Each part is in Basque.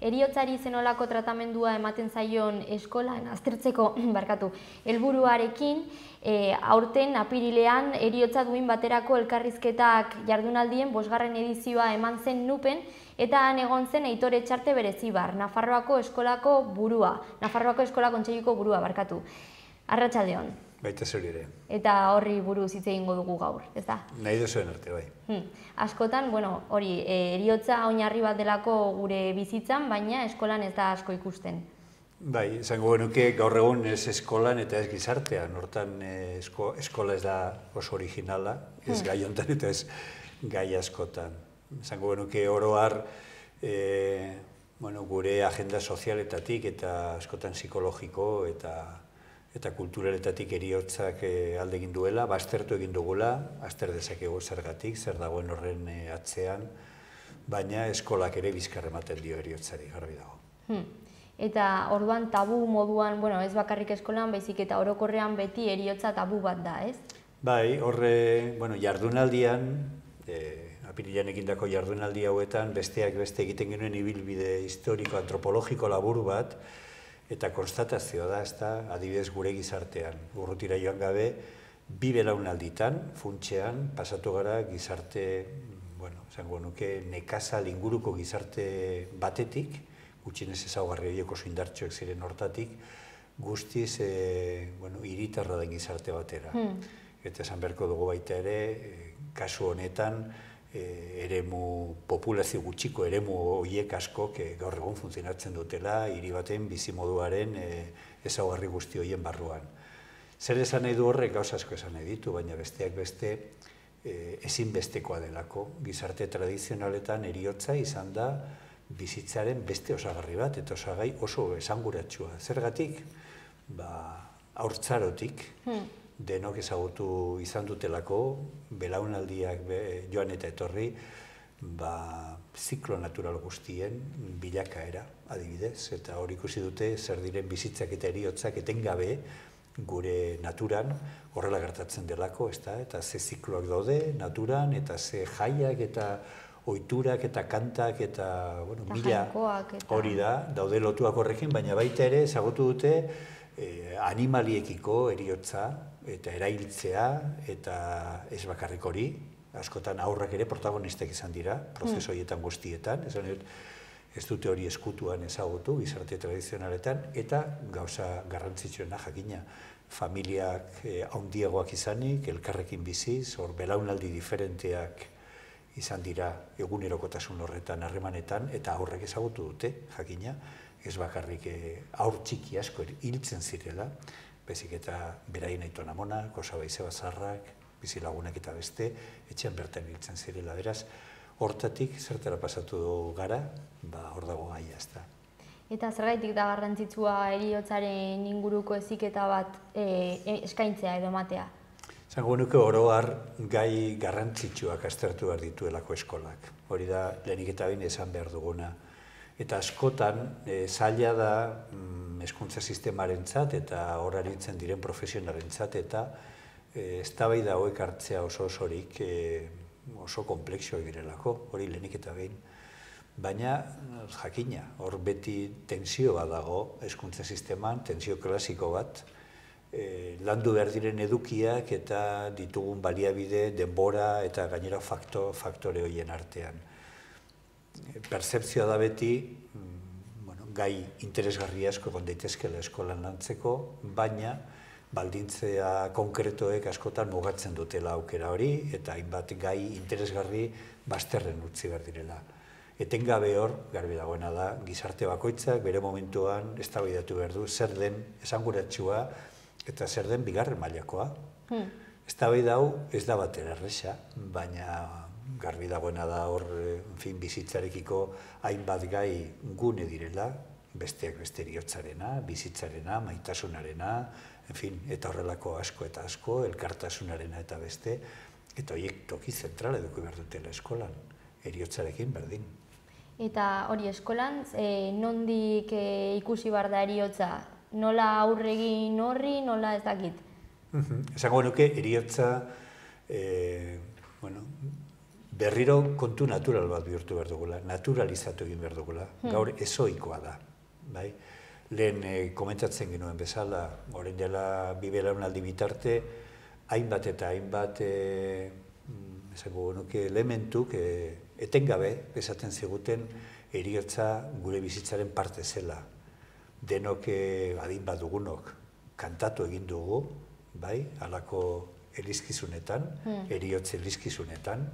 Heriotzari zenolako tratamendua ematen zaion eskolan aztertzeko helburuarekin, aurten apirilean heriotza duin baterako elkarrizketak jardunaldien 5. edizioa eman zen Nupen, eta han egon zen Aitor Etxarte Berezibar, Nafarroako Eskola Kontseiluko burua. Arratsaldeon. Baita zuri ere. Eta horri buruz hitz egingo dugu gaur, ez da? Nahi duzuen arte, bai. Askotan, heriotza oinarri bat delako gure bizitzan, baina eskolan ez da asko ikusten. Bai, izango genuke gaur egun ez eskolan eta ez gizartean, hortan eskola ez da oso originala, ez gai hontan eta ez gai askotan. Izango genuke oro har, gure agenda sozialetatik eta askotan psikologiko eta kulturaletatik heriotzak alde egin duela, baztertu egin dugula, azter dezakegu zergatik, zer dagoen horren atzean, baina eskolak ere bizkar ematen dio heriotzari, garbi dago. Eta orduan tabu moduan, ez bakarrik eskolan, baizik eta orokorrean beti heriotza tabu bat da, ez? Bai, horre, jardunaldian, apirilean egindako jardunaldi hauetan, besteak beste egiten genuen ibilbide historiko, antropologiko laburu bat, eta konstatazioa da, adibidez gure gizartean, urrutira joan gabe, 2 belaunalditan, funtsean, pasatu gara gizarte, esango nuke, nekazal inguruko gizarte batetik, gutxienez ezaugarri horiek oso indartsuak ziren hortatik, guztiz hiritarra den gizarte batera. Eta esan beharko dugu baita ere, kasu honetan, eremu populazio gutxiko eremu horiek askok gaur egun funtzionatzen dutela hiri baten bizimoduaren ezaugarri guzti horien barruan. Zer esan nahi du horrek, gauza asko esan nahi ditu, baina besteak beste ezinbestekoa delako. Gizarte tradizionaletan heriotza izan da bizitzaren beste osagarri bat, eta osagai oso esanguratsua. Zergatik? Haurtzarotik, denok ezagutu izan dutelako, belaunaldiak joan eta etorri, ziklo natural guztien bilakaera, adibidez, eta hori ikusi dute zer diren bizitzak eta heriotzak etengabe gure naturan horrela gertatzen delako, eta ze zikloak daude naturan, eta ze jaiak eta ohiturak eta kantak eta mila hori da, daude lotuak horrekin, baina baita ere ezagutu dute animaliekiko heriotza eta erailtzea eta ez bakarrik hori, askotan aurrak ere protagonistak izan dira, prozesu horietan guztietan, ez dute hori eskutuan ezagutu, gizarte tradizionaletan, eta gauza garrantzitsuena jakina, familiak handiagoak izanik, elkarrekin biziz, hor belaunaldi diferenteak izan dira egunerokotasun horretan, harremanetan, eta aurrek ezagutu dute, jakina, ez bakarrik aur txiki asko hiltzen zirela, bezik eta beraien aitona amonak, osaba izebazarrak, bizilagunak eta beste, etxean bertan hiltzen zirela, beraz, hortatik zertara pasatu gara, hor dago gaia, ez da. Eta zergaitik da garrantzitsua heriotzaren inguruko heziketa bat eskaintzea edo ematea? Zango nuke oro har gai garrantzitsuak aztertu behar dituelako eskolak. Hori da, lehenik eta behin esan behar duguna. Eta askotan, zaila da hezkuntza sistemarentzat eta hor aritzen diren profesionalentzat eta eztabaida hauek hartzea osorik oso konplexioak direlako, hori lehenik eta behin. Baina, jakina, hor beti tensio bat dago hezkuntza sisteman, tensio klasiko bat, landu behar diren edukiak eta ditugun baliabide, denbora eta gainera faktore horien artean. Pertzepzioa da beti, gai interesgarri asko egon daitezkeela eskolan lantzeko, baina baldintzea konkretoek askotan mugatzen dutela aukera hori, eta hainbat gai interesgarri bazterren utzi behar direla. Etengabe hor, garbi dagoena da, gizarte bakoitzak bere momentuan eztabaidatu behar du zer den esanguratsua eta zer den bigarren mailakoa. Eztabaida hau ez da batera erresa, baina garbi dagoena da hor bizitzarekiko hainbat gai gune direla, besteak beste heriotzarena, bizitzarena, maitasunarena, eta horrelako asko eta asko, elkartasunarena eta beste, eta horiek toki zentrala eduki behar dutela eskolan, heriotzarekin berdin. Eta hori eskolan, nondik ikusi behar da heriotza? Nola aurre egin horri, nola ez dakit? Esango nuke, heriotza berriro kontu natural bat bihurtu behar dugula, naturalizatu egin behar dugula, gaur ezoikoa da. Bai? Lehen komentatzen genuen bezala, orain dela bi belaunaldi bitarte, hainbat eta hainbat esango nuke elementuk etengabe esaten ziguten heriotza gure bizitzaren parte zela. Denok adin bat dugunok kantatu egin dugu, bai, halako elizkizunetan, heriotze elizkizunetan,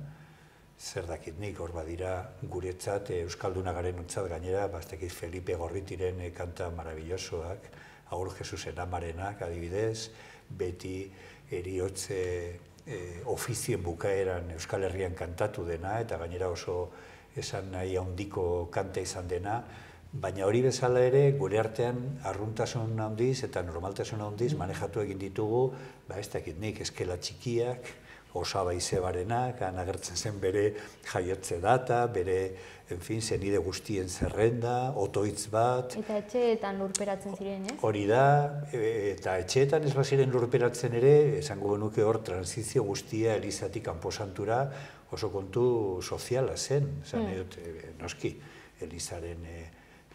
zer dakit nik, hor badira guretzat, Euskalduna garen ontzat gainera, bastekit Felipe Gorritiren kanta marabillosoak, Agur Jesusen Amarenak, adibidez, beti heriotze ofizien bukaeran Euskal Herrian kantatu dena, eta gainera oso esan nahi handiko kanta izan dena, baina hori bezala ere, gure artean arruntasun handiz eta normaltasun handiz manejatu egin ditugu, ez dakit nik, eskela txikiak, Osaba Izebarenak, agertzen zen bere jaiotze data, bere, zenide guztien zerrenda, otoitz bat. Eta etxeetan lurperatzen ziren, ez? Hori da, eta etxeetan ez baziren lurperatzen ere, esango genuke hor, transizio guztia Elizatik kanposantura oso kontu soziala zen, noski, Elizaren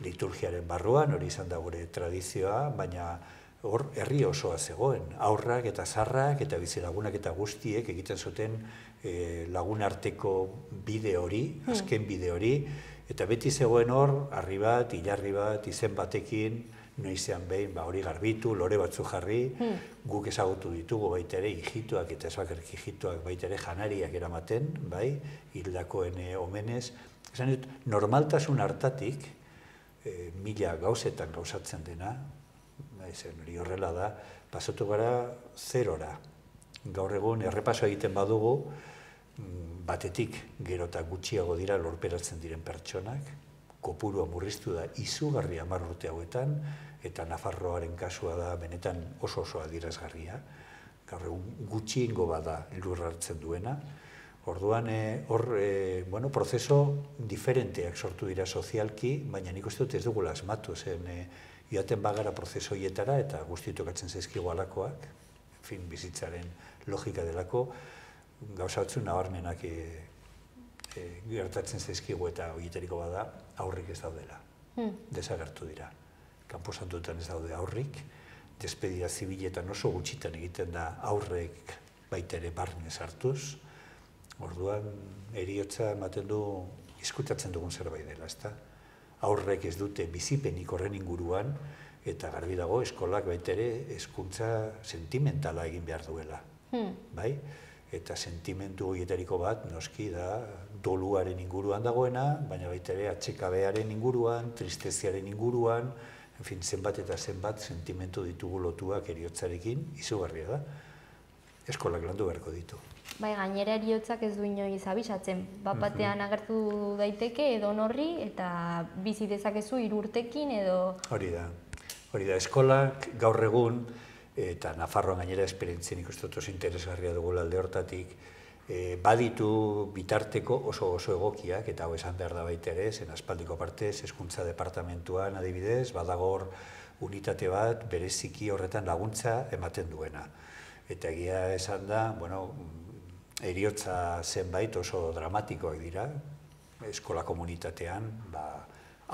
liturgiaren barruan, hori izan da gure tradizioa, baina hor herri osoa zegoen, aurrak eta zarrak eta bizilagunak eta guztiek egiten zuten lagunarteko bide hori, azken bide hori, eta beti zegoen hor, harri bat, hilarri bat, izen batekin, noizean behin, hori garbitu, lore batzu jarri, guk ezagutu ditugu baita ere hijituak eta ezakerrik hijituak baita ere janariak eramaten, bai, hildakoen omenez. Esan dut, normaltasun hartatik, mila gauzetan gauzatzen dena, hori horrela da, pasatu gara zerora. Gaur egun errepaso egiten badugu, batetik gero eta gutxiago dira lorperatzen diren pertsonak, kopurua murriztu da izugarri 10 urte hauetan, eta Nafarroaren kasua da benetan oso adierazgarria. Gaur egun gutxiengo bada lur hartzen duena. Orduan, hor, prozeso diferenteak sortu dira sozialki, baina nik uste dut ez dugula asmatu zen joaten bagara prozeso hietara eta guzti tokatzen zaizkigu alakoak, bizitzaren logika delako, gauza batzu nabarmenak gertatzen zaizkigu eta horietariko bada aurrik ez daudela. Desagertu dira. Kanposantuetan ez daude aurrik, despedida zibiletan oso gutxitan egiten da aurrek baita ere barnez hartuz. Orduan, heriotza ematen du izkutatzen dugun zerbait dela, ezta? Aurrek ez dute bizipenik horren inguruan, eta garbi dago eskolak baita ere hezkuntza sentimentala egin behar duela. Bai? Eta sentimentu horietariko bat, noski da, doluaren inguruan dagoena, baina baita ere atsekabearen inguruan, tristeziaren inguruan, zenbat eta zenbat sentimentu ditugu lotuak heriotzarekin, izugarria da. Eskolak landu beharko ditu. Bai, gainera heriotzak ez du inoiz abisatzen. Bat-batean agertu daiteke edo norri eta bizi dezakezu 3 urtekin edo... Hori da. Eskolak gaur egun, eta Nafarroan gainera esperientzien ikusten oso interesgarria dugula alde hortatik, baditu bitarteko oso egokiak, eta hau esan behar da baita ere, zen aspaldiko partez, hezkuntza departamentuan adibidez, badagor unitate bat bereziki horretan laguntza ematen duena. Eta egia esan da, heriotza zenbait oso dramatikoak dira, eskola komunitatean,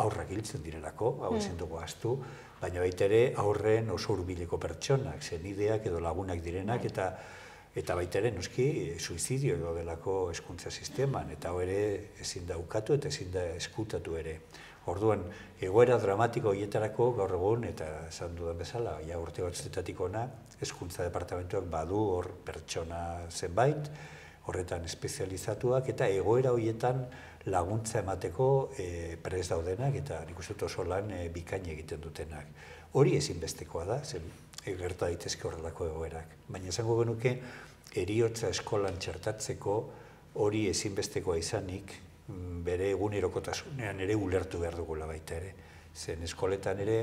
aurrak hiltzen direlako, hau ezin dugu ahaztu, baina baita ere aurren oso hurbileko pertsonak, zenideak edo lagunak direnak, eta baita ere noski suizidio edo delako hezkuntza sisteman, eta hau ere ezin da ukatu eta ezin da eskutatu ere. Orduan, egoera dramatiko horietarako gaur egun, eta esan dudan bezala, urte batzuetatik ona, hezkuntza departamentuak badu hor pertsona zenbait, horretan espezializatuak, eta egoera horietan laguntza emateko prest daudenak, eta nik uste dut oso lan bikain egiten dutenak. Hori ezinbestekoa da, zen gerta daitezke horrelako egoerak. Baina esango genuke, heriotza eskolan txertatzeko hori ezinbestekoa izanik, bere egunerokotasunean ere ulertu behar dugula baita ere. Zen eskoletan ere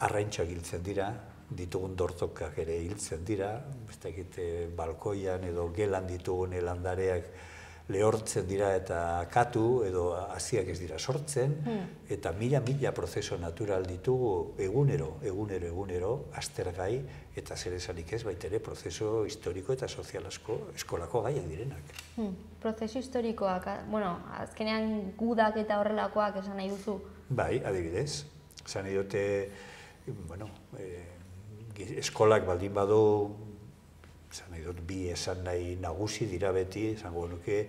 arraintxoak hiltzen dira, ditugun dortokak ere hiltzen dira, balkoian edo gelan ditugun landareak lehortzen dira eta katu edo haziak ez dira sortzen, eta mila prozeso natural ditugu egunero, aztergai, eta zer esanik ez baitere prozeso historiko eta sozial asko eskolako gaiak direnak. Prozeso historikoak, azkenean gudak eta horrelakoak esan nahi duzu? Bai, adibidez. Esan nahi dute, eskolak baldin badu, esan nahi dut, bi esan nahi nagusi dira beti, esango nuke,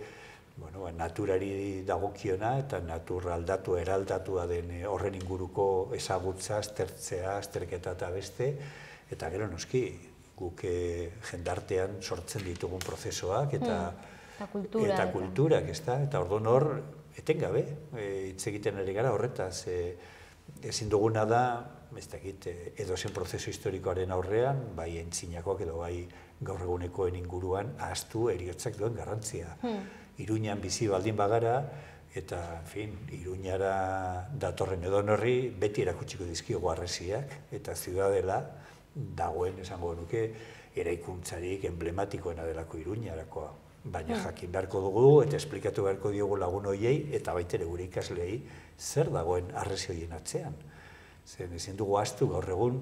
naturari dagokiona eta natur aldatu, eraldatua den horren inguruko ezagutza, aztertzea, azterketa eta beste, eta gero noski, guk jendartean sortzen ditugun prozesoak eta kulturak, eta orduan hor, etengabe, hitz egiten ari gara horretaz, ezin duguna da, ez dakit, edozen prozesu historikoaren aurrean, bai entzinakoak edo bai gaur egunekoen inguruan ahaztu heriotzak duen garrantzia. Iruñan bizi baldin bagara, eta, en fin, Iruñara datorren edon horri beti erakutsiko dizkiogu harresiak, eta ziudadela dagoen, esango nuke, eraikuntzarik emblematikoena delako Iruñarakoa. Baina jakin beharko dugu eta esplikatu beharko diogu lagun horiei eta baitere gure ikasleei zer dagoen harresi horien atzean. Zen ezin dugu ahaztu gaur egun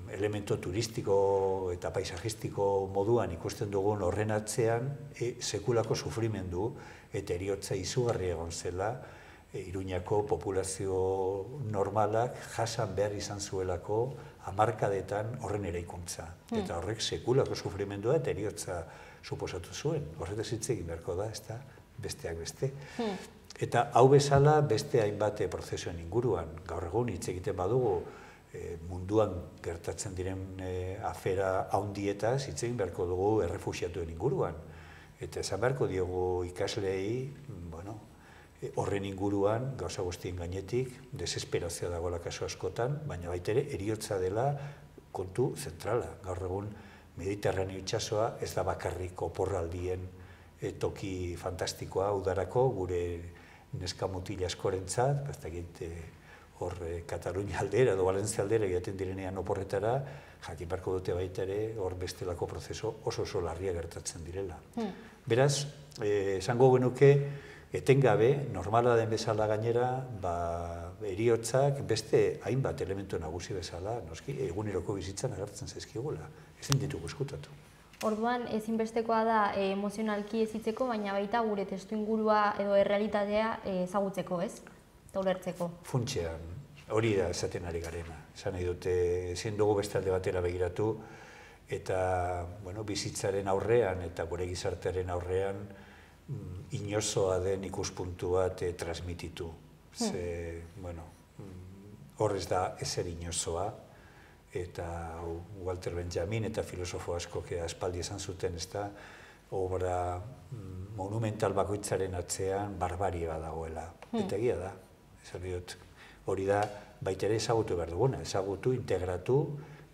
elemento turistiko eta paisajistiko moduan ikusten dugun horren atzean sekulako sufrimendu eta heriotza izugarri egon zela Iruñako populazio normalak jasan behar izan zuelako hamarkadetan horren eraikuntza. Eta horrek sekulako sufrimendua eta heriotza suposatu zuen. Horretaz hitz egin beharko da, ezta besteak beste. Eta hau bezala beste hainbat prozesuen inguruan. Gaur egun hitz egiten badugu munduan gertatzen diren afera handietaz hitz egin beharko dugu errefuxiatuen inguruan. Eta esan beharko diogu ikasleei, horren inguruan, gauza guztien gainetik, desesperazioa dagoela kasu askotan, baina baitere heriotza dela kontu zentrala. Gaur egun Mediterraneo itsasoa ez da bakarrik oporraldien toki fantastikoa udarako gure neska mutila askorentzat, hor Katalunia aldera edo Valentzia aldera egiten direnean oporretara, jakin beharko dute baita ere hor bestelako prozeso oso larria gertatzen direla. Beraz, esango genuke, etengabe, normala den bezala gainera, heriotzak beste hainbat elementu nagusi bezala, noski, eguneroko bizitzan agertzen zaizkigula. Ezin ditugu eskutatu. Orduan, ezinbestekoa da emozionalki ezitzeko, baina baita gure testuingurua edo errealitatea ezagutzeko, ez? Eta ulertzeko. Funtsean, hori da esaten ari garena. Esan nahi dute, ezin dugu beste alde batera begiratu, eta bizitzaren aurrean eta gure gizartearen aurrean inozoa den ikuspuntu bat transmititu. Horrez da ezer inozoa, eta Walter Benjamin eta filosofo askok aspaldi esan zuten, ez da, obra monumental bakoitzaren atzean barbaria dagoela. Eta egia da, esan dut, hori da baitere ezagutu behar duguna, ezagutu, integratu,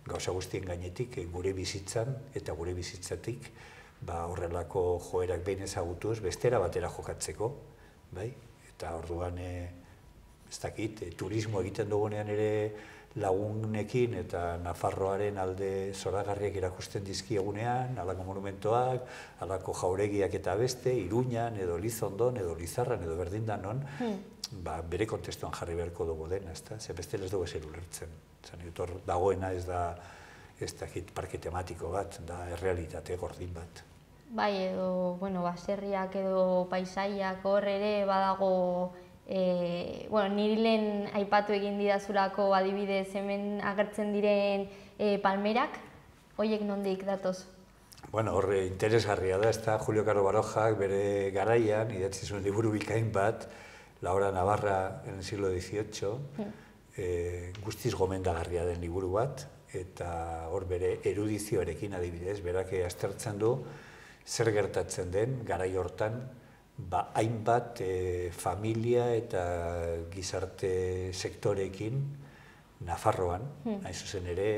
gauza guztien gainetik gure bizitzan eta gure bizitzatik horrelako joerak behin ezagutuz, bestera batera jokatzeko, eta orduan, ez dakit, turismo egiten dugunean ere lagunekin eta Nafarroaren alde zoragarriak erakusten dizkiegunean, halako monumentoak, halako jauregiak eta beste, Iruñan edo Lizondon edo Lizarran edo Berdindanon, bere kontestuan jarri beharko dugu dena, ez da, ze beste ez dugu ezer ulertzen. Dagoena ez da, ez dakit, parke tematiko bat, da errealitate gordin bat. Bai, edo, baserriak edo paisaiak hor ere badago, niri lehen aipatu egin didazulako adibidez hemen agertzen diren palmerak, horiek nondik datoz? Horre interesgarria da, ez da, Julio Caro Barojak bere garaian, idatzi zuen liburu bikain bat, La hora Navarra en el siglo XVIII, guztiz gomendagarria den liburu bat, eta hor bere erudizioarekin adibidez, berak aztertzen du, zer gertatzen den, garai hortan, hainbat familia eta gizarte sektoreekin Nafarroan, hain zuzen ere,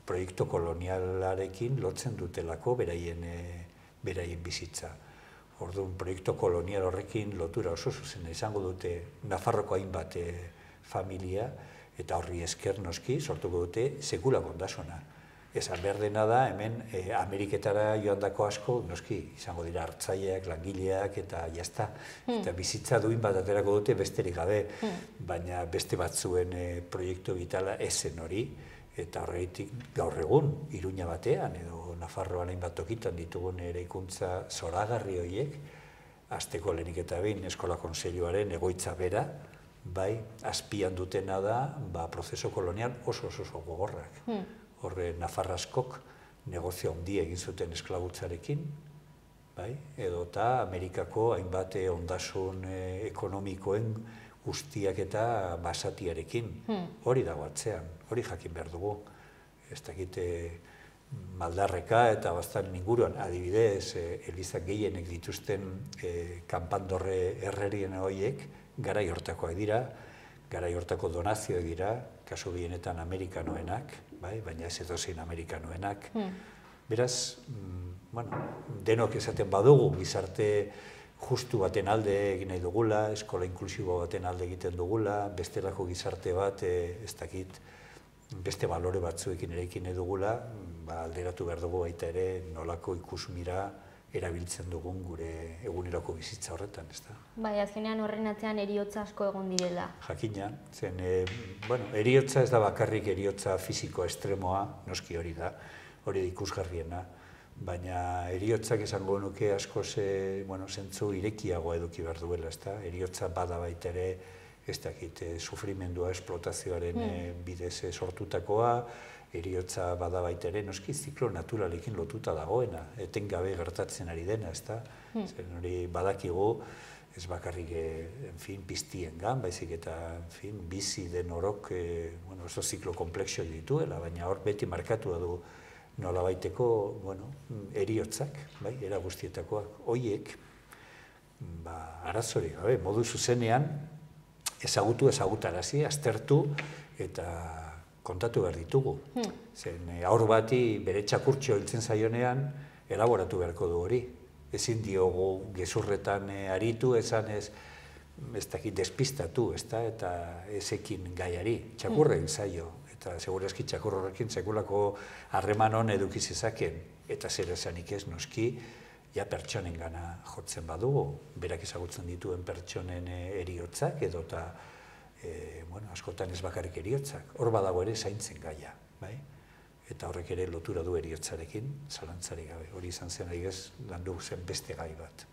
proiektu kolonialarekin lotzen dutelako beraien bizitza. Orduan, proiektu kolonial horrekin lotura oso zuzen izango dute Nafarroko hainbat familia, eta horri esker noski sortuko dute sekulako ondasuna. Esan behar dena da, hemen Ameriketara joandako asko, noski, izango dira hartzaileak, langileak, eta jazta. Eta bizitza duin bat aterako dute besterik gabe, baina beste batzuen proiektu vitala esen hori, eta horregatik gaur egun, Iruña batean, edo Nafarroan hainbat tokitan ditugun eraikuntza zoragarri horiek, hasteko lehenik eta behin Eskola Kontseiluaren egoitza bera, bai, azpian dutena da, prozeso kolonial oso gogorrak. Horre Nafarraskok negozio handia egin zuten esklabutzarekin, bai, edota Amerikako hainbat ondasun ekonomikoen guztiak eta basatiarekin. Hori dago atzean, hori jakin behar dugu. Ez dakit Maldarreka eta bastan inguruan, adibidez, elizak gehienek dituzten kanpandorre herrerien horiek, garai hortakoak dira, garai hortako donazioak dira, kasu gehienetan amerikanoenak, baina ez edozein amerikanoenak. Beraz, denok esaten badugu, gizarte justu baten alde egin nahi dugula, eskola inklusibo baten alde egiten dugula, bestelako gizarte bat, ez dakit, beste balore batzuekin eraikin nahi dugula, alderatu behar dugu baita ere nolako ikusmira erabiltzen dugun gure eguneroko bizitza horretan, ez da? Bai, azkenean horren atzean heriotza asko egon direla. Jakina, zen, heriotza ez da bakarrik heriotza fisiko estremoa, noski hori da ikusgarriena, baina heriotzak esango nuke asko zentzu irekiagoa eduki behar duela, ez da? Heriotza bada baita ere, ez dakit, sufrimendua, esplotazioaren bidez sortutakoa, heriotza bada baita ere, noski ziklo naturalekin lotuta dagoena, etengabe gertatzen ari dena, ez da? Zer hori badakigu, ez bakarrik, piztiengan, baizik eta, bizi den orok, oso ziklo komplexio dituela, baina hor beti markatua du nolabaiteko, heriotzak, era guztietakoak, horiek, arazorik gabe, modu zuzenean, ezagutarazi, aztertu, eta kontatu behar ditugu. Zen, haur bati bere txakurtxo hiltzen zaionean, elaboratu beharko du hori. Ezin diogu gezurretan aritu, esan ez dakit despistatu, eta ezekin gaiari, txakurre hil zaio. Eta segurazki txakur horrekin sekulako harreman hon eduki zezaken, eta zer esanik ez noski, ja pertsonen gana jotzen badugu, berak ezagutzen dituen pertsonen heriotzak, edota askotan ez bakarrik heriotzak. Hor badago ere zaintzen gaia, eta horrek ere lotura du heriotzarekin, zalantzarik gabe. Hori izan zen aigez, landu zen beste gai bat.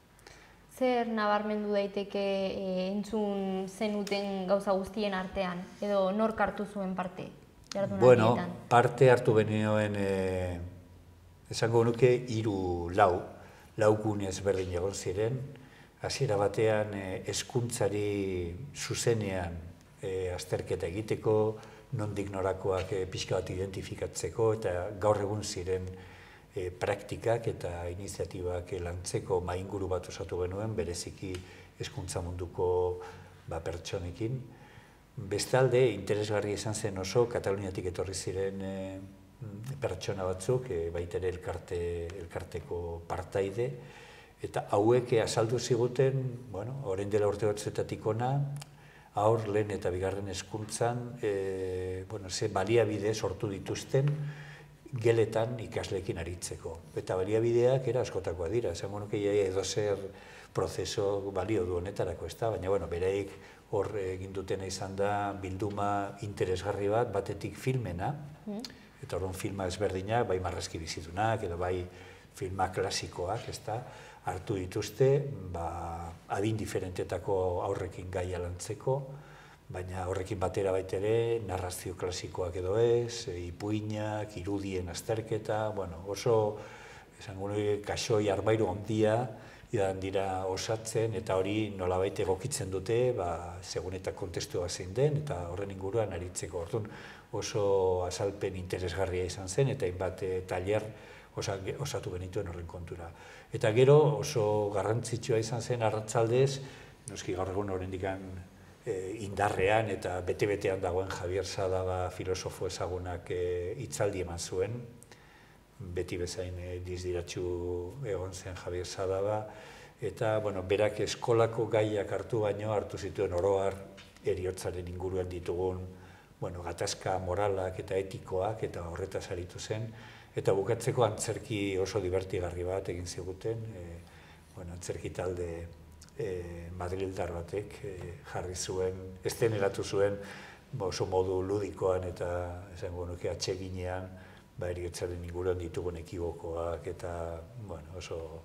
Zer nabarmendu daiteke entzun zenuten gauza guztien artean, edo nork hartu zuen parte? Bueno, parte hartu benioen, esango nuke, 3-4 gune ezberdin egon ziren, hasiera batean hezkuntzari zuzenean azterketa egiteko, nondik norakoak pixka bat identifikatzeko, eta gaur egun ziren praktikak eta iniziatibak lantzeko mainguru bat osatu genuen, bereziki hezkuntza munduko pertsonekin. Bestalde, interesgarria izan zen oso, Kataluniatik etorri ziren pertsona batzuk, baita ere elkarteko partaide, eta hauek azaldu ziguten, orain dela urte batzuetatik ona, haur lehen eta bigarren hezkuntzan, ze baliabide sortu dituzten geletan ikasleekin aritzeko. Eta baliabideak askotakoa dira, esango nuke edozer prozeso balio du honetarako, ez da, baina bereik hor egin dutena izan da bilduma interesgarri bat, batetik filmena, eta orduan filma ezberdinak, bai marrazki bizitunak, edo bai filma klasikoak, ez da, hartu dituzte, adin diferentetako aurrekin gaia lantzeko, baina horrekin batera baita ere, narrazio klasikoak edo ez, ipuinak, irudien azterketa, oso, esango nuke, kaxoi arbairu handia, idan dira osatzen, eta hori nolabait egokitzen dute, segun eta kontestua zein den, eta horren inguruan aritzeko. Orduan oso azalpen interesgarria izan zen, eta hainbat tailer osatu genituen horren kontura. Eta gero oso garrantzitsua izan zen arratsaldez, noski gaur egun oraindik indarrean eta bete-betean dagoen Javier Sadaba filosofo ezagunak hitzaldi eman zuen, beti bezain dizdiratsu egon zen Javier Sadaba, eta berak eskolako gaiak hartu baino, hartu zituen oro har heriotzaren inguruan ditugun gatazka moralak eta etikoak eta horretaz aritu zen, eta bukatzeko antzerki oso divertigarri bat egin ziguten, antzerki talde madrildar batek jarri zuen, eszieneratu zuen oso modu ludikoan eta esango nuke atseginean heriotzaren inguruan ditugun ekibokoak eta oso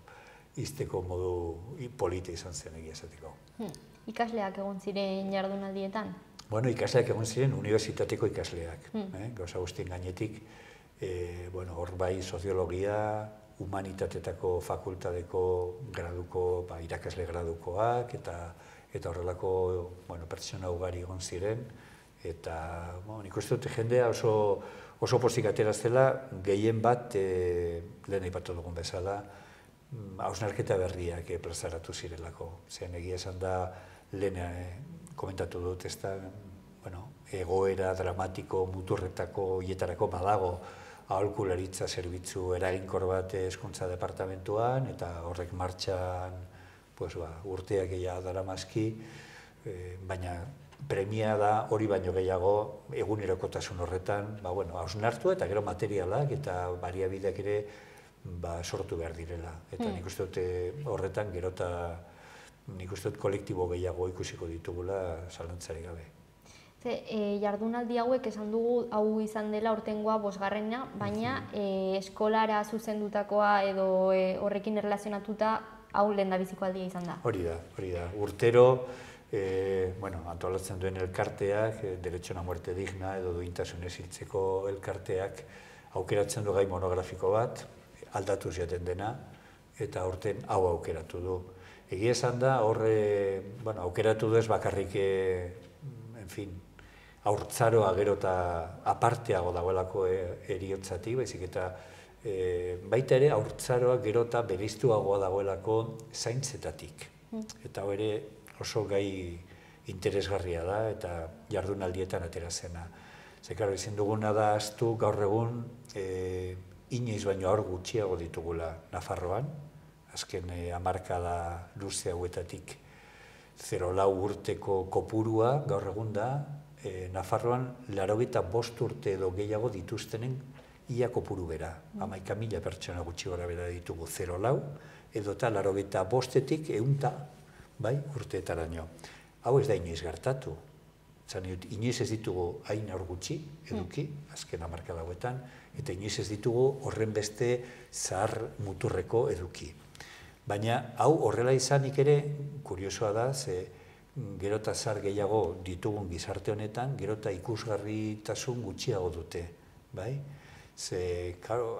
izteko modu polita izan zen egia esateko. Ikasleak egon ziren jardunaldietan? Ikasleak egon ziren unibertsitateko ikasleak, gauza guztien gainetik, hor bai soziologia, humanitatetako fakultateko graduko, irakasle gradukoak, eta horrelako pertsona ugari egon ziren, eta nik uste dut jendea oso pozik atera zela, gehien bat, lehen aipatu dugun bezala, hausnarketa berriak plazaratu zirelako. Zen egia esan da, lehen komentatu dut, ez da, egoera dramatiko, muturretako, hietarako badago, aholkularitza zerbitzu eraginkor bat hezkuntza departamentuan, eta horrek martxan urteak gehiago daramazki, baina premia da hori baino gehiago egunerokotasun horretan hausnartu eta gero materialak eta baliabideak ere sortu behar direla. Eta nik uste dut horretan gero eta nik uste dut kolektibo gehiago ikusiko ditugula zalantzarik gabe. Jardunaldi hauek esan dugu hau izan dela aurtengoa 5. baina eskolara zuzendutakoa edo horrekin erlazionatuta hau lehendabiziko aldia izan da. Hori da. Urtero, antolatzen duen elkarteak, Derecho a una muerte digna edo duintasunez hiltzeko elkarteak aukeratzen du gai monografiko bat, aldatuz jaten dena, eta aurten hau aukeratu du. Egia esan da, aukeratu du ez bakarrik, haurtzaroa gero eta aparteago dagoelako heriotzatik, baizik eta baita ere haurtzaroa gero eta bereiztuagoa dagoelako zaintzetatik. Eta hau ere oso gai interesgarria da eta jardunaldietan atera zena. Zekaro, ezin duguna da ahaztu gaur egun inoiz baino haur gutxiago ditugula Nafarroan, azken hamarkada luze hauetatik 0,4 urteko kopurua gaur egun da, Nafarroan 85 urte edo gehiago dituztenen ia kopuru bera. 11.000 pertsona gutxi gora bera ditugu 0,4 edo eta 85-etik 100 urteetaraino. Hau ez da inoiz gertatu. Inoiz ez ditugu hain haur gutxi eduki, azken hamarkada hauetan, eta inoiz ez ditugu horren beste zahar muturreko eduki. Baina hau horrela izanik ere, kuriosoa da, gero eta zahar gehiago ditugun gizarte honetan, gero eta ikusgarritasun gutxiago dute.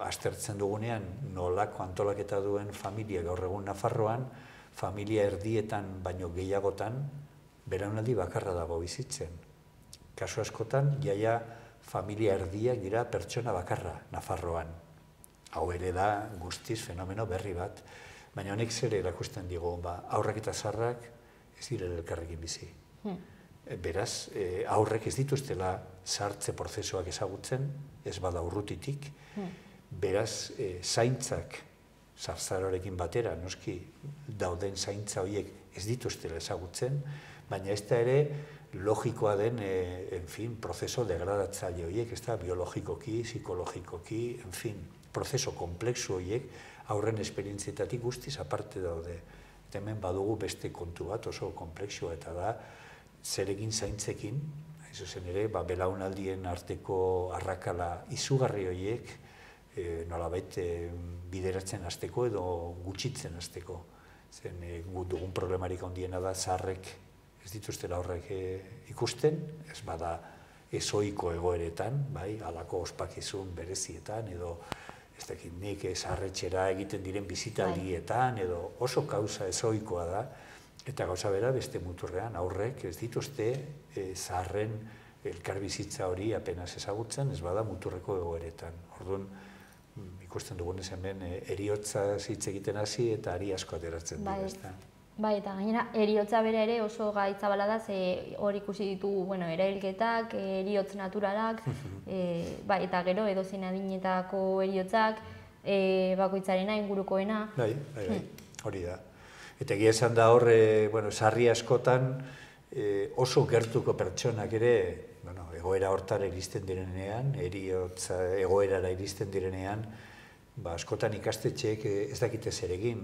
Aztertzen dugunean nolako antolaketa duen familia gaur egun Nafarroan, familia erdietan baino gehiagotan, belaunaldi bakarra dago bizitzen. Kasu askotan, jaia familia erdiak dira pertsona bakarra Nafarroan. Hau ere da guztiz fenomeno berri bat, baina honek zer erakusten digu, aurrak eta zaharrak ez direla elkarrekin bizi. Beraz, aurrek ez dituztela zahartze prozesuak ezagutzen, ez bada urrutitik, beraz, zaintzak zahartzaroarekin batera, noski dauden zaintza horiek ez dituztela ezagutzen, baina ez da ere logikoa den, prozeso degradatzaile horiek, ez da biologikoki, psikologikoki, prozeso kompleksu horiek aurren esperientzietatik guztiz aparte daude. Eta hemen badugu beste kontu bat oso komplexua eta da zeregin zaintzekin, hain zuzen ere, belaunaldien arteko arrakala izugarri horiek nolabait bideratzen hasteko edo gutxitzen hasteko. Zen dugun problemarik handiena da zaharrek ez dituztela horrek ikusten, ez bada ezoiko egoeretan, halako ospakizun berezietan edo ez dakit nik zaharretxera egiten diren bizitaldietan edo oso kauza ezoikoa da, eta gauza bera beste muturrean aurrek ez dituzte zaharren elkarbizitza hori apenas ezagutzen, ez bada muturreko egoeretan. Orduan, ikusten dugunez hemen heriotza hitz egiten hasi eta ari asko ateratzen dira. Eta gainera, heriotza bera ere oso gaitzabala da, hor ikusi ditugu erailketak, heriotz naturalak, eta gero edozein adinetako heriotzak, bakoitzarena, ingurukoena. Hori da. Eta egia esan da hor, sarri askotan oso gertuko pertsonak ere egoera hortara iristen direnean, eriotza egoerara iristen direnean, askotan ikastetxeek ez dakite zer egin,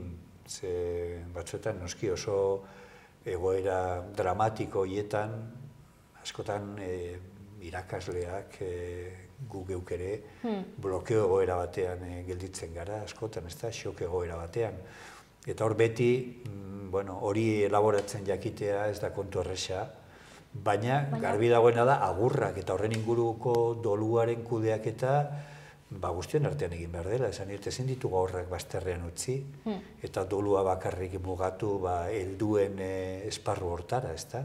batzuetan noski oso egoera dramatiko hietan, askotan irakasleak gu geuk ere blokeo egoera batean gelditzen gara, askotan ez da, xok egoera batean. Eta hor beti, hori elaboratzen jakitea ez da kontu erresa, baina garbi dagoena da agurrak eta horren inguruko doluaren kudeaketa guztion artean egin behar dela, esan ezin ditugu aurrak bazterrean utzi, eta dolua bakarrik mugatu helduen esparru hortara, ez da?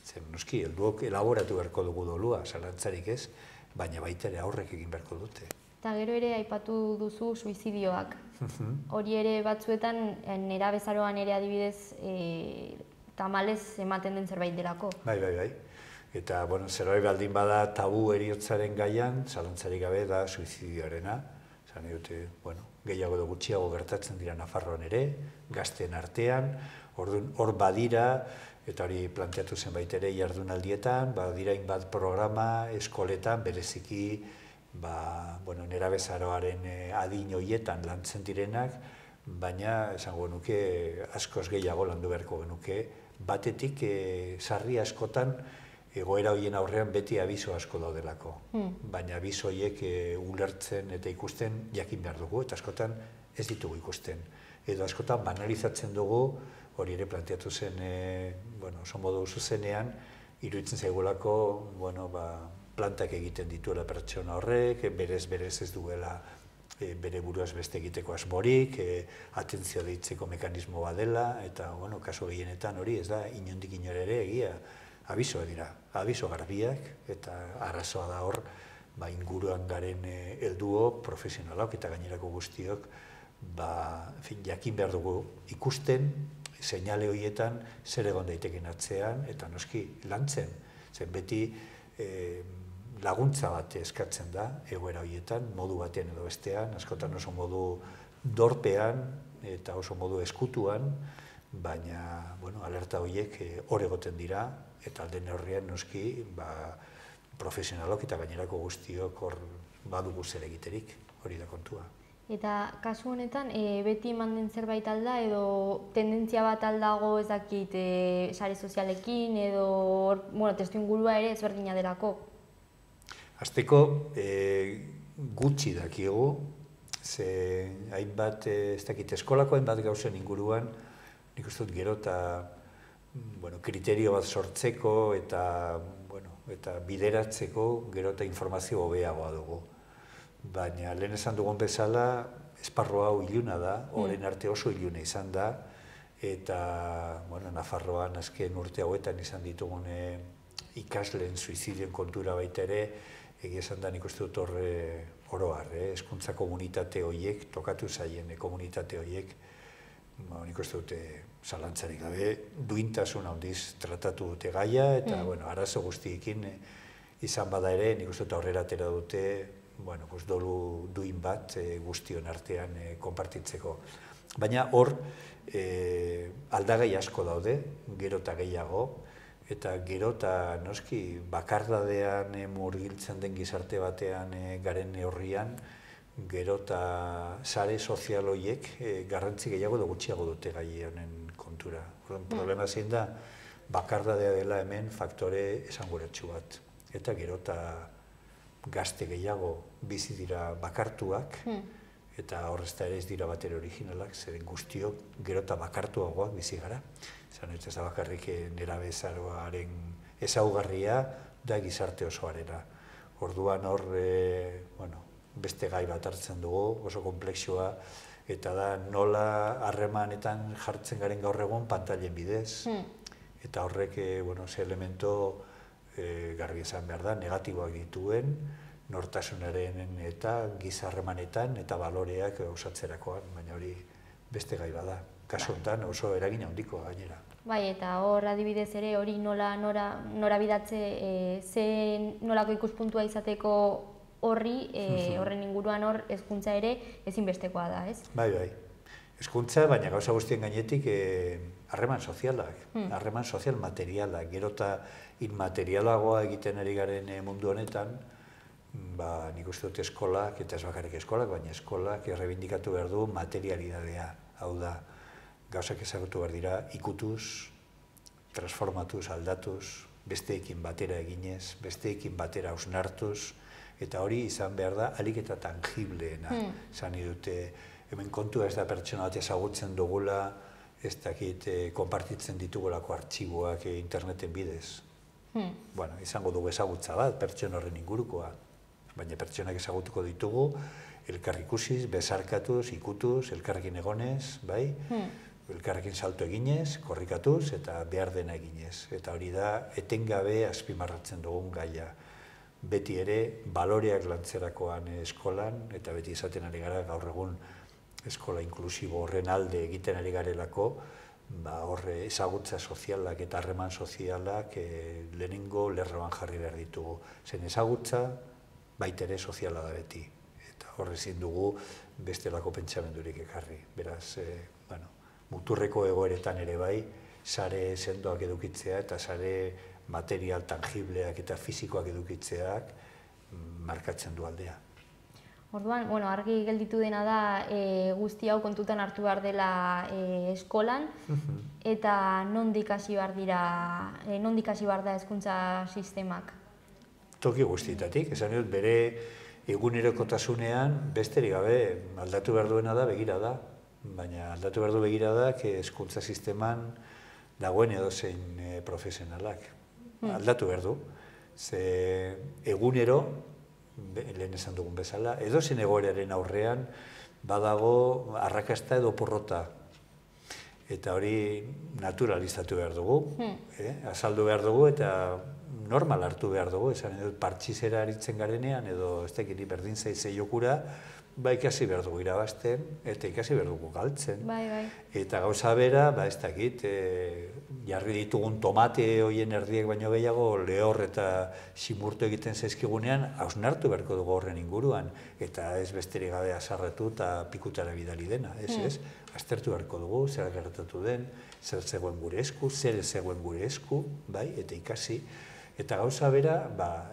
Zer, noski, helduok elaboratu beharko dugu dolua, zalantzarik ez, baina baita ere aurrek egin beharko dute. Eta gero ere aipatu duzu suizidioak. Hori ere batzuetan, nerabezaroan ere adibidez, tamalez ematen den zerbait delako. Bai. Eta, zerbait baldin bada tabu heriotzaren gaian, zalantzarik gabe da suizidioarena. Zan dute, gehiago edo gutxiago gertatzen dira Nafarroan ere, gazten artean, hor badira, eta hori planteatu zenbait ere jardunaldietan, badira hainbat programa eskoletan, bereziki, nerabezaroaren adin horietan lantzen direnak, baina, esango genuke, askoz gehiago landu beharko genuke, batetik sarri askotan egoera horien aurrean beti abiso asko daudelako. Baina abiso horiek ulertzen eta ikusten jakin behar dugu, eta askotan ez ditugu ikusten. Edo askotan banalizatzen dugu, hori ere planteatu zen, oso modu zuzenean, iruditzen zaigulako, plantak egiten dituela pertsona horrek, berez ez duela bere buruaz beste egiteko asmorik, atentzioa deitzeko mekanismo bat dela, eta, kasu gehienetan hori ez da, inondik inor ere egia, abisoa dira, abiso garbiak, eta arrazoa da hor, inguruan garen helduok, profesionalak eta gainerako guztiok, jakin behar dugu ikusten, seinale horietan zer egon daiteken atzean, eta noski lantzen, zen beti laguntza bat eskatzen da, egoera horietan, modu batean edo bestean, askotan oso modu dorpean eta oso modu eskutuan, baina alerta horiek hor egoten dira, eta alde neurrian noski profesionalok eta gainerako guztiok hor badugu zer egiterik, hori da kontua. Eta kasu honetan, beti eman den zerbait alda edo tendentzia bat aldago ez dakit sare sozialekin edo testuingurua ere ezberdina delako? Hasteko gutxi dakigu, ze hainbat, ez dakit eskolako hainbat gauzen inguruan, nik uste dut gero eta kriterio bat sortzeko eta bideratzeko gero eta informazio hobeagoa dugu. Baina lehen esan dugun bezala, esparru hau iluna da, orain arte oso iluna izan da, eta Nafarroan azken urte hauetan izan ditugun ikasleen suizidioen kontura baita ere, egia esan da nik uste dut horre oroar, hezkuntza komunitate horiek, tokatu zaien komunitate horiek, nik uste dute zalantzarik gabe, duintasun handiz tratatu dute gaia, eta arazo guztiekin izan bada ere, nik uste dut aurrera atera dute, dolu duin bat guztion artean konpartitzeko. Baina hor aldagai asko daude, gero eta gehiago, eta gero eta noski bakardadean murgiltzen den gizarte batean garen neurrian, gero eta sare sozial horiek garrantzi gehiago edo gutxiago dute gai honen kontura. Problema zein da, bakardadea dela hemen faktore esanguratsu bat. Eta gero eta gazte gehiago bizi dira bakartuak, eta horrez da ere ez dira batera originalak, zeren guztiok gero eta bakartuagoak bizi gara. Zan ez da bakarrik nerabezaroaren ezaugarria da gizarte osoarena. Orduan hor, beste gai bat hartzen dugu, oso komplexua, eta da nola harremanetan jartzen garen gaur egun pantailen bidez. Eta horrek, ze elemento garbi esan behar da, negatiboak dituen, nortasunaren eta giza-harremanetan eta baloreak osatzerakoan, baina hori beste gai bada. Kasu honetan oso eragin handiko gainera. Bai, eta hor adibidez ere hori nora bidatze, nolako ikuspuntua izateko horren inguruan hor hezkuntza ere ezinbestekoa da, ez? Bai. Hezkuntza, baina gauza guztien gainetik harreman sozialak, harreman sozial materialak, gero eta inmaterialagoa egiten ari garen mundu honetan, nik uste dut eskolak, eta ez bakarrik eskolak, baina eskolak errebindikatu behar du materialidadea. Hau da, gauzak ezagutu behar dira ikutuz, transformatuz, aldatuz, besteekin batera eginez, besteekin batera hausnartuz, eta hori izan behar da alik eta tangibleena. Zani dute, hemen kontua ez da pertsona bat ezagutzen dugula, ez dakit konpartitzen ditugulako artxiboak interneten bidez. Bueno, izango dugu ezagutza bat, pertsona horren ingurukoa. Baina pertsonak ezagutuko ditugu, elkar ikusiz, bezarkatuz, ikutuz, elkarrekin egonez, bai? Elkarrekin salto eginez, korrikatuz eta behar dena eginez. Eta hori da, etengabe azpimarratzen dugun gaia. Beti ere, baloreak lantzerakoan eskolan, eta beti izaten ari gara gaur egun eskola inklusibo horren alde egiten ari garelako, horre ezagutza sozialak eta harreman sozialak lehenengo lerroan jarri behar ditugu. Zen ezagutza, baitere soziala da beti. Eta horre ezin dugu bestelako pentsamendurik ekarri. Beraz, muturreko egoeretan ere bai, sare sendoak edukitzea eta sare material tangibleak eta fisikoak edukitzeak markatzen du aldea. Orduan, argi gelditu dena da guzti hau kontutan hartu behar dela eskolan, eta nondik hasi behar da hezkuntza sistemak? Toki guztietatik, esan dut bere egunerokotasunean besterik gabe aldatu behar duena da begirada, baina aldatu behar du begiradak hezkuntza sisteman dagoen edozein profesionalak. Aldatu behar du, ze egunero, lehen esan dugun bezala, edozein egoeraren aurrean badago arrakasta edo porrota. Eta hori naturalizatu behar dugu, azaldu behar dugu eta normal hartu behar dugu, esan dut partxizera aritzen garenean edo ez tekini berdin zaizei jokura, ikasi behar dugu irabazten eta ikasi behar dugu galtzen. Eta gauza bera, ez dakit, jarri ditugun tomate hoien erdiek baino gehiago, lehor eta simurtu egiten zaizkigunean, hausnartu beharko dugu horren inguruan, eta ez besterik gabe azarratu eta pikutara bidali dena, ez? Aztertu beharko dugu, zer gertatu den, zer zegoen gure esku, zer ez zegoen gure esku, eta ikasi. Eta gauza bera,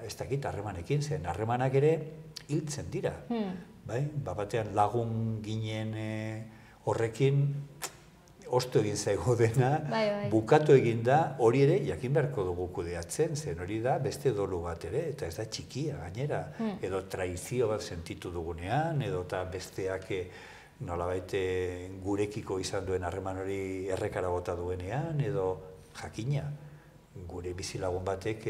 ez dakit, harremanekin, zen harremanak ere hiltzen dira. Batean lagun ginen horrekin, ostu egin zaigu dena, bukatu egin da, hori ere jakin beharko dugu kudeatzen, zen hori da beste dolu bat ere, eta ez da txikia gainera, edo traizio bat sentitu dugunean, edo eta besteak nolabait gurekiko izan duen harreman hori errekara bota duenean, edo jakina, gure bizilagun batek,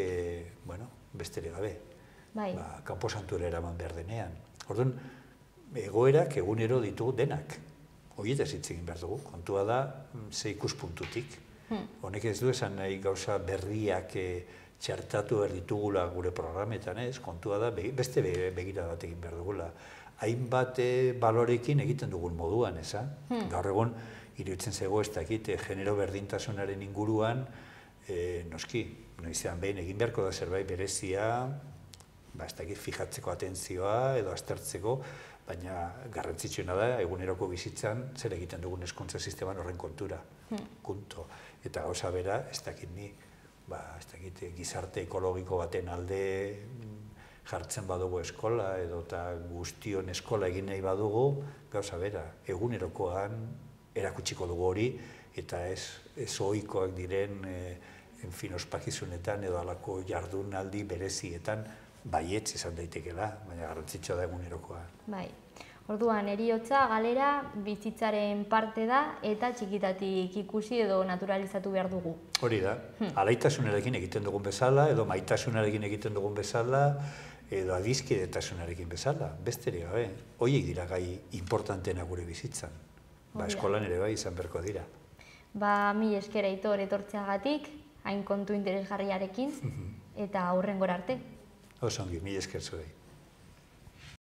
besterik gabe, kanposantura eraman behar denean. Orduan, egoerak egunero ditugu denak. Horietaz hitz egin behar dugu, kontua da ze ikuspuntutik. Honek ez du esan nahi gauza berriak txertatu behar ditugula gure programetan ez, kontua da beste begira bat egin behar dugula. Hainbat balorekin egiten dugun moduan, eza? Gaur egun, iruditzen zego ez dakit, genero berdintasunaren inguruan, noski, noizean behin egin beharko da zerbait berezia, ez dakit fijatzeko atentzioa edo aztertzeko, baina garrantzitsuena da eguneroko bizitzan zer egiten dugun hezkuntza sisteman horren kontura. Kunto. Eta gauza bera, ez dakit ni, ez dakit gizarte ekologiko baten alde jartzen badugu eskola edo eta guztion eskola egin nahi badugu, gauza bera, egunerokoan erakutsiko dugu hori eta ez ohikoak diren ospakizunetan edo alako jardunaldi berezietan baietz izan daitekela, baina garrantzitsua da egunerokoa. Orduan, heriotza, galera, bizitzaren parte da eta txikitatik ikusi edo naturalizatu behar dugu. Hori da, alaitasunarekin egiten dugun bezala, edo maitasunarekin egiten dugun bezala, edo adizkidetasunarekin bezala, besterik gabe. Horiek dira gai importanteena gure bizitzan. Eskolan ere bai izan beharko dira. Mila esker Aitor etortzeagatik, hain kontu interesgarriarekin, eta hurrengora arte. Oso ongi, mila esker zuei.